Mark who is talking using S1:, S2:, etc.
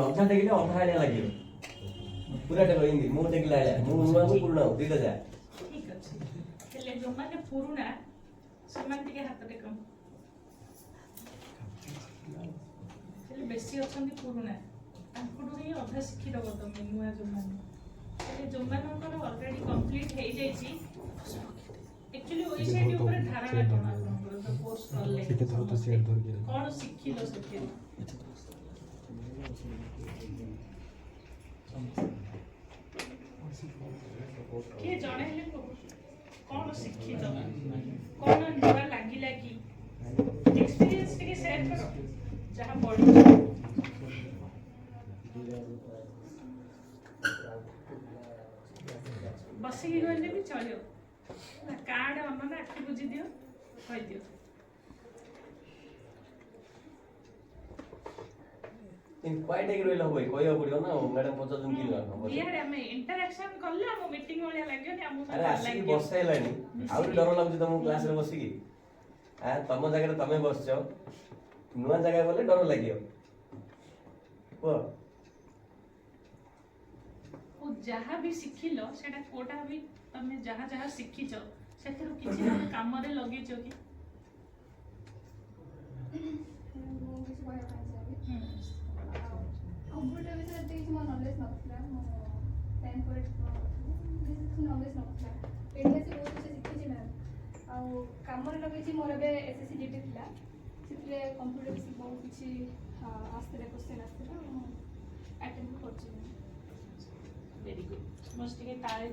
S1: ଅଧା ଦେଖିଲେ ଅଧା ଆଳିଆ ଲାଗିବ ପୁରାଟା କହିନ୍ତି ମୁଁ ଦେଖିଲା ଆଳିଆ ମୁଁ ନୂଆକୁ ପୁରୁଣା ଦୁଇଟା ଯାଏ
S2: ଠିକ ଅଛି ହେଲେ ଯୋଉମାନେ ପୁରୁଣା ସେମାନେ ଟିକେ ହାତ ଟେକ ହେଲେ ବେଶୀ ଅଛନ୍ତି ପୁରୁଣା ତାଙ୍କଠୁ ହିଁ ଅଧା ଶିଖିଦବ ତମେ ନୂଆ ଯୋଉମାନେ ହେଲେ ଯୋଉମାନଙ୍କର ଅଲରେଡି କମ୍ପ୍ଲିଟ ହେଇଯାଇଛି एक्चुअली ओईसीटी ऊपर धारणा कोन आपनकर तो कोर्स करले कोन शिखिलो सके के जणेले कोन शिखित कोन नुवा लागिला की एक्सपीरियंस टिके शेयर करो जहां पढो बसी गले भी चलियो कार्ड अन्न ना आखि बुझी दियो कहि दियो
S1: इन क्वाइट एक रोइला होय कोइ पडियो ना मैडम पचा दिन किन गर्नु पर्छ
S2: यार हम इंटरेक्शन करले हम मीटिंग वाला लाग्यो नि हम
S1: अरे आसी बसैलानी आउरी डर लागु तम क्लास रे बसी की आ तम जगह रे तमे बसछो नुवा जगह बोले डर लागियो को
S2: ओ जहां भी सिखिलो सेटा कोटा भी तमे जहां जहां सिखिछो सेथरो किछि ना काम रे लगेछो कि
S3: कंप्यूटर विषय देखि म नॉलेज नथला म 10 पॉइंट नॉलेज नथला एटा से बहुत कुछ सिखिछि मैम आ काम रे लगेछि मोर बे एसएससी जीटी थिला सितले कंप्यूटर विषय बहुत कुछ आस्ते क्वेश्चन आस्ते अटेंड करछि
S2: वेरी गुड समझ के ताळे